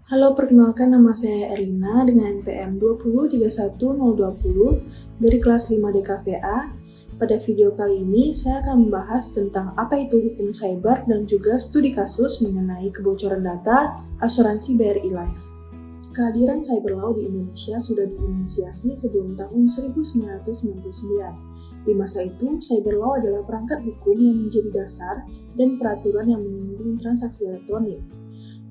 Halo, perkenalkan nama saya Erlina dengan NPM 2031020 dari kelas 5 DKVA. Pada video kali ini, saya akan membahas tentang apa itu hukum cyber dan juga studi kasus mengenai kebocoran data asuransi BRI Life. Kehadiran cyber law di Indonesia sudah diinisiasi sebelum tahun 1999. Di masa itu, cyber law adalah perangkat hukum yang menjadi dasar dan peraturan yang menyinggung transaksi elektronik.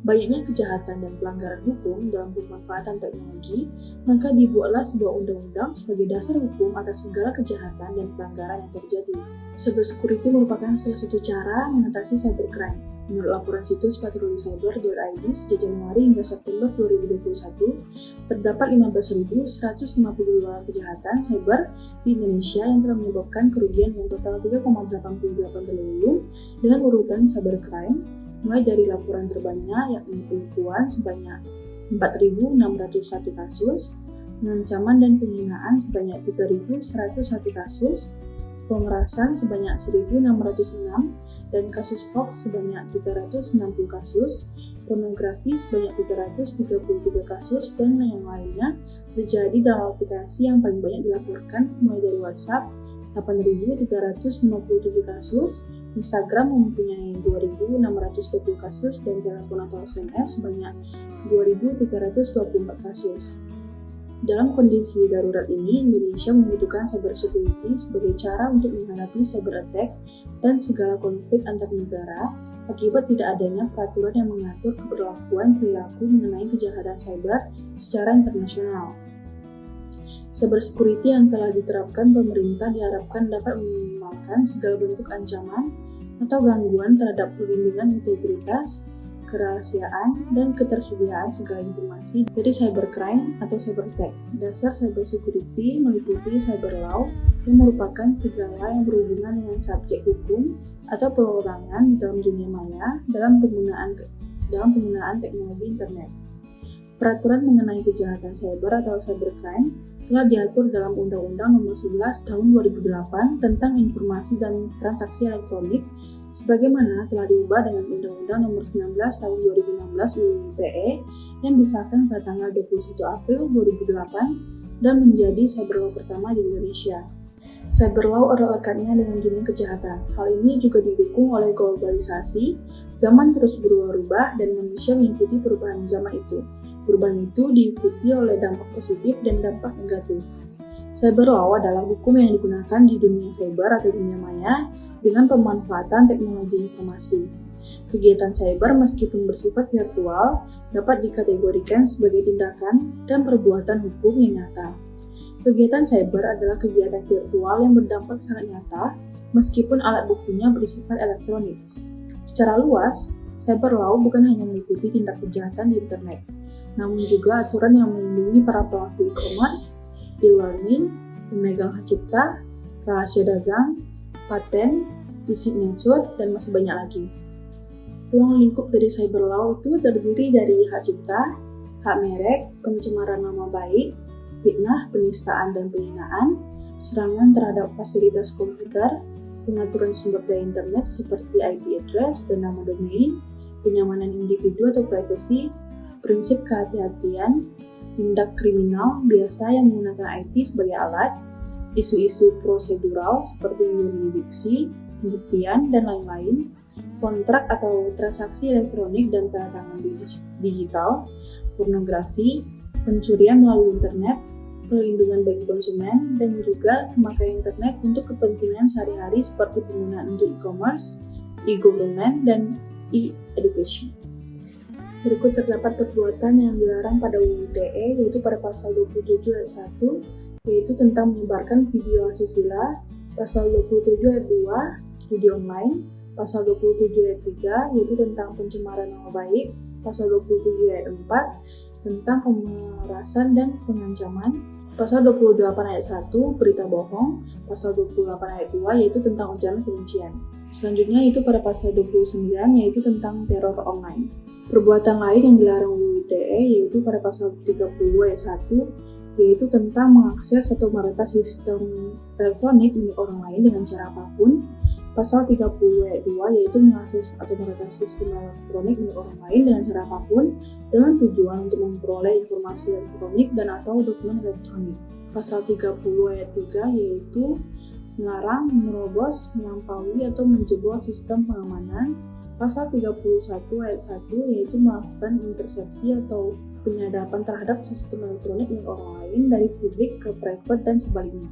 Banyaknya kejahatan dan pelanggaran hukum dalam pemanfaatan teknologi, maka dibuatlah sebuah undang-undang sebagai dasar hukum atas segala kejahatan dan pelanggaran yang terjadi. Cybersecurity merupakan salah satu cara mengatasi cybercrime. Menurut laporan situs patrolicyber.id sejak Januari hingga September 2021, terdapat 15.152 kejahatan cyber di Indonesia yang telah menyebabkan kerugian yang total 3,88 triliun dengan urutan cybercrime, mulai dari laporan terbanyak yakni penipuan sebanyak 4.601 kasus, pengancaman dan penghinaan sebanyak 3.101 kasus, pemerasan sebanyak 1.606, dan kasus hoax sebanyak 360 kasus, pornografi sebanyak 333 kasus, dan yang lainnya terjadi dalam aplikasi yang paling banyak dilaporkan mulai dari WhatsApp 8.357 kasus, Instagram mempunyai 2.620 kasus, dan telepon atau SMS sebanyak 2.324 kasus. Dalam kondisi darurat ini, Indonesia membutuhkan cybersecurity sebagai cara untuk menghadapi cyber attack dan segala konflik antar negara akibat tidak adanya peraturan yang mengatur keberlakuan perilaku mengenai kejahatan cyber secara internasional. Cybersecurity yang telah diterapkan pemerintah diharapkan dapat meminimalkan segala bentuk ancaman atau gangguan terhadap perlindungan integritas, kerahasiaan, dan ketersediaan segala informasi dari cybercrime atau cyber attack. Dasar cybersecurity meliputi cyber law yang merupakan segala yang berhubungan dengan subjek hukum atau perorangan dalam dunia maya dalam penggunaan teknologi internet. Peraturan mengenai kejahatan cyber atau cybercrime telah diatur dalam Undang-Undang Nomor 11 Tahun 2008 tentang Informasi dan Transaksi Elektronik, sebagaimana telah diubah dengan Undang-Undang Nomor 19 Tahun 2016 UU ITE yang disahkan pada tanggal 21 April 2008 dan menjadi cyber law pertama di Indonesia. Cyber law erat lekatnya dengan dunia kejahatan. Hal ini juga didukung oleh globalisasi, zaman terus berubah-ubah, dan manusia mengikuti perubahan zaman itu. Perubahan itu diikuti oleh dampak positif dan dampak negatif. Cyber law adalah hukum yang digunakan di dunia cyber atau dunia maya dengan pemanfaatan teknologi informasi. Kegiatan cyber meskipun bersifat virtual dapat dikategorikan sebagai tindakan dan perbuatan hukum yang nyata. Kegiatan cyber adalah kegiatan virtual yang berdampak sangat nyata meskipun alat buktinya bersifat elektronik. Secara luas, cyber law bukan hanya meliputi tindak kejahatan di internet, namun juga aturan yang melindungi para pelaku e-commerce, e-learning, pemegang hak cipta, rahasia dagang, paten, e-signature, dan masih banyak lagi. Ruang lingkup dari cyber law itu terdiri dari hak cipta, hak merek, pencemaran nama baik, fitnah, penistaan, dan penghinaan, serangan terhadap fasilitas komputer, pengaturan sumber daya internet seperti IP address dan nama domain, kenyamanan individu atau privacy, prinsip kehati-hatian, tindak kriminal biasa yang menggunakan IT sebagai alat, isu-isu prosedural seperti yurisdiksi, pembuktian, dan lain-lain, kontrak atau transaksi elektronik dan tanda tangan digital, pornografi, pencurian melalui internet, perlindungan bagi konsumen, dan juga memakai internet untuk kepentingan sehari-hari seperti penggunaan untuk e-commerce, e-government, dan e-education. Berikut terdapat perbuatan yang dilarang pada UU ITE, yaitu pada pasal 27 ayat 1, yaitu tentang menyebarkan video asusila, pasal 27 ayat 2, judi online, pasal 27 ayat 3, yaitu tentang pencemaran nama baik, pasal 27 ayat 4, tentang pemerasan dan pengancaman, pasal 28 ayat 1, berita bohong, pasal 28 ayat 2, yaitu tentang ujaran kebencian. Selanjutnya itu pada pasal 29, yaitu tentang teror online. Perbuatan lain yang dilarang UU ITE yaitu pada pasal 30 ayat 1, yaitu tentang mengakses atau meretas sistem elektronik milik orang lain dengan cara apapun, Pasal 30 ayat 2 yaitu mengakses atau meretas sistem elektronik milik orang lain dengan cara apapun dengan tujuan untuk memperoleh informasi elektronik dan atau dokumen elektronik. Pasal 30 ayat 3 yaitu melarang, menerobos, melampaui atau menjebol sistem pengamanan. Pasal 31 ayat 1 yaitu melakukan intersepsi atau penyadapan terhadap sistem elektronik milik orang lain dari publik ke private dan sebaliknya.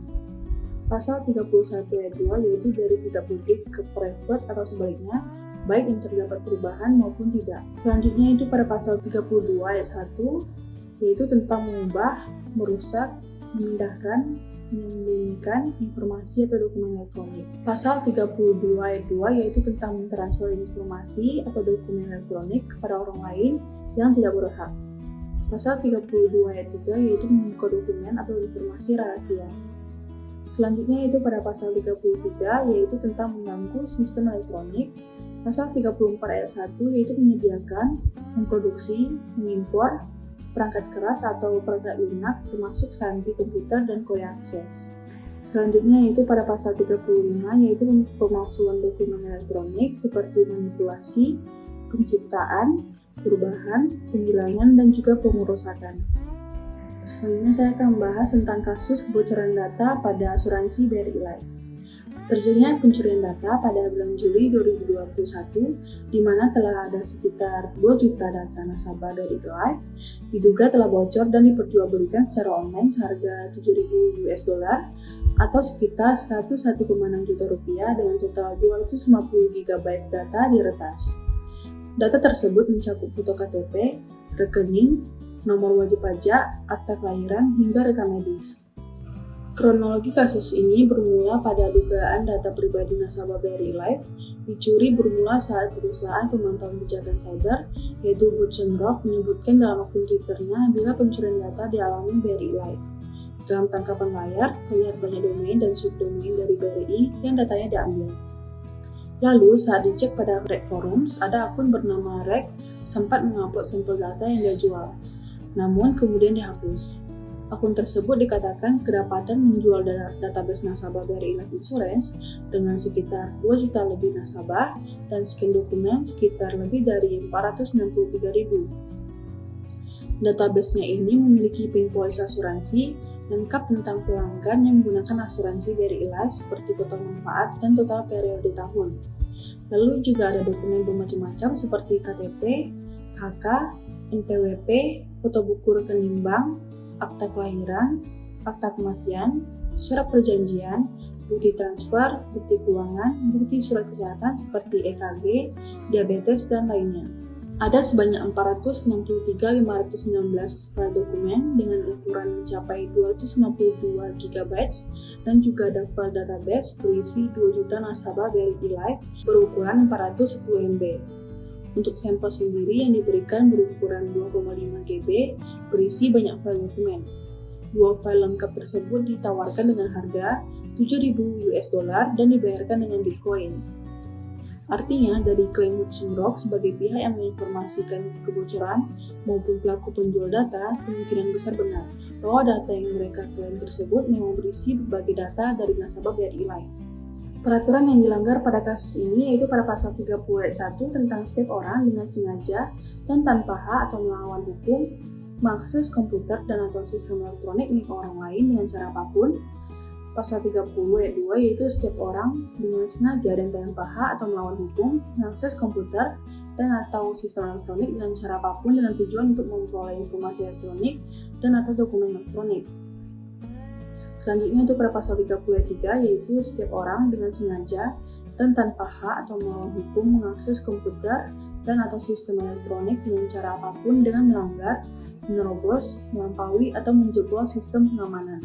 Pasal 31 ayat 2 yaitu dari tidak publik ke private atau sebaliknya, baik yang terdapat perubahan maupun tidak. Selanjutnya itu pada pasal 32 ayat 1 yaitu tentang mengubah, merusak, memindahkan, menyembunyikan informasi atau dokumen elektronik. Pasal 32 ayat 2 yaitu tentang mentransfer informasi atau dokumen elektronik kepada orang lain yang tidak berhak. Pasal 32 ayat 3 yaitu membuka dokumen atau informasi rahasia. Selanjutnya itu pada pasal 33 yaitu tentang mengganggu sistem elektronik. Pasal 34 ayat 1 yaitu menyediakan, memproduksi, mengimpor perangkat keras atau perangkat lunak termasuk sandi komputer dan kode akses. Selanjutnya yaitu pada pasal 35 yaitu pemalsuan dokumen elektronik seperti manipulasi, penciptaan, perubahan, penghilangan, dan juga pengerusakan. Selanjutnya saya akan membahas tentang kasus kebocoran data pada asuransi BRI Life. Terjadinya pencurian data pada bulan Juli 2021, di mana telah ada sekitar 2 juta data nasabah BRI Life diduga telah bocor dan diperjualbelikan secara online seharga 7.000 US dollar atau sekitar 101,6 juta rupiah dengan total 250 GB data diretas. Data tersebut mencakup foto KTP, rekening, nomor wajib pajak, akta kelahiran, hingga rekam medis. Kronologi kasus ini bermula pada dugaan data pribadi nasabah BRI Life dicuri bermula saat perusahaan pemantauan kejahatan cyber yaitu Hudson Rock menyebutkan dalam akun Twitternya bila pencurian data dialami BRI Life. Dalam tangkapan layar, terlihat banyak domain dan subdomain dari BRI yang datanya diambil. Lalu saat dicek pada Rek Forums, ada akun bernama Rek sempat mengupload sampel data yang dia jual. Namun kemudian dihapus. Akun tersebut dikatakan kedapatan menjual database nasabah BRI Life Insurance dengan sekitar 2 juta lebih nasabah dan scan dokumen sekitar lebih dari 463.000. Database-nya ini memiliki PIN polis asuransi lengkap tentang pelanggan yang menggunakan asuransi BRI Life seperti total manfaat dan total periode tahun. Lalu juga ada dokumen bermacam-macam seperti KTP, HK, NPWP, foto buku rekening bank, akta kelahiran, akta kematian, surat perjanjian, bukti transfer, bukti keuangan, bukti surat kesehatan seperti EKG, diabetes, dan lainnya. Ada sebanyak 463.519 file dokumen dengan ukuran mencapai 262 GB dan juga ada file database berisi 2 juta nasabah BRI Life berukuran 410 MB. Untuk sampel sendiri yang diberikan berukuran 2,5 GB berisi banyak file dokumen. 2 file lengkap tersebut ditawarkan dengan harga 7.000 US dollar dan dibayarkan dengan Bitcoin. Artinya, dari klaim Hudson Rock sebagai pihak yang menginformasikan kebocoran maupun pelaku penjual data, kemungkinan besar benar bahwa data yang mereka klaim tersebut memang berisi berbagai data dari nasabah BRI Life. Peraturan yang dilanggar pada kasus ini yaitu pada pasal 30 ayat 1 tentang setiap orang dengan sengaja dan tanpa hak atau melawan hukum mengakses komputer dan atau sistem elektronik milik orang lain dengan cara apapun. Pasal 30 ayat 2 yaitu setiap orang dengan sengaja dan tanpa hak atau melawan hukum mengakses komputer dan atau sistem elektronik dengan cara apapun dengan tujuan untuk memperoleh informasi elektronik dan atau dokumen elektronik. Selanjutnya itu pada pasal 33 yaitu setiap orang dengan sengaja dan tanpa hak atau melawan hukum mengakses komputer dan atau sistem elektronik dengan cara apapun dengan melanggar, menerobos, melampaui atau menjebol sistem pengamanan.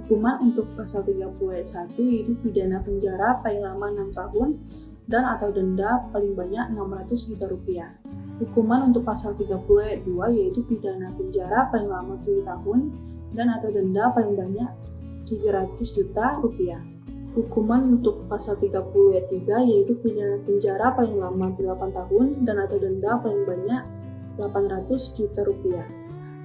Hukuman untuk pasal 30 ayat 1 yaitu pidana penjara paling lama 6 tahun dan atau denda paling banyak 600 juta rupiah. Hukuman untuk pasal 30 ayat 2 yaitu pidana penjara paling lama 7 tahun dan atau denda paling banyak 300 juta rupiah. Hukuman untuk pasal 30 ayat 3 yaitu pidana penjara paling lama 8 tahun dan atau denda paling banyak 800 juta rupiah.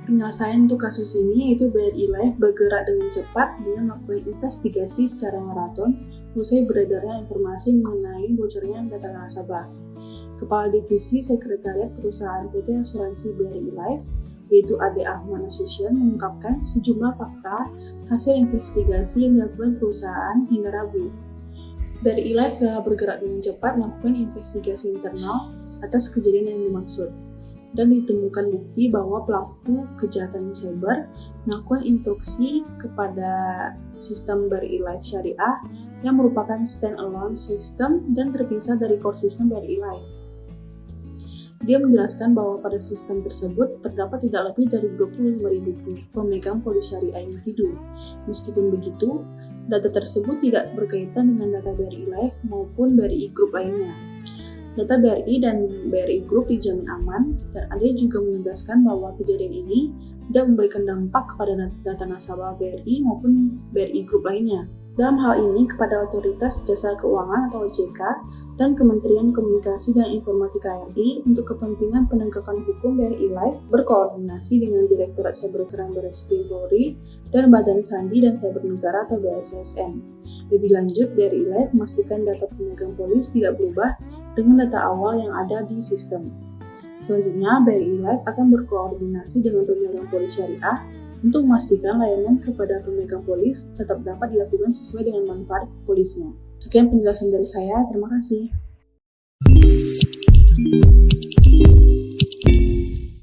Penyelesaian untuk kasus ini yaitu BRI Life bergerak dengan cepat dengan melakukan investigasi secara maraton usai beredarnya informasi mengenai bocornya data nasabah. Kepala Divisi Sekretariat Perusahaan PT Asuransi BRI Life, yaitu Ade Ahmad Nasution, mengungkapkan sejumlah fakta hasil investigasi yang dilakukan perusahaan hingga Rabu. BRI Life telah bergerak dengan cepat melakukan investigasi internal atas kejadian yang dimaksud, dan ditemukan bukti bahwa pelaku kejahatan cyber melakukan instruksi kepada sistem BRI Life Syariah yang merupakan stand-alone sistem dan terpisah dari core sistem BRI Life. Dia menjelaskan bahwa pada sistem tersebut terdapat tidak lebih dari 25.000 pemegang polis syariah individu. Meskipun begitu, data tersebut tidak berkaitan dengan data BRI Life maupun BRI Group lainnya. Data BRI dan BRI Group dijamin aman, dan Ade juga menegaskan bahwa kejadian ini tidak memberikan dampak kepada data nasabah BRI maupun BRI Group lainnya. Dalam hal ini kepada Otoritas Jasa Keuangan atau OJK dan Kementerian Komunikasi dan Informatika RI untuk kepentingan penegakan hukum BRI Life berkoordinasi dengan Direktorat Cybercrime Barreskrim Polri dan Badan Sandi dan Cyber Negara atau BSSN. Lebih lanjut, BRI Life memastikan data pemegang polis tidak berubah dengan data awal yang ada di sistem. Selanjutnya, BRI Life akan berkoordinasi dengan pemegang polis syariah untuk memastikan layanan kepada pemegang polis tetap dapat dilakukan sesuai dengan manfaat polisnya. Sekian penjelasan dari saya, terima kasih.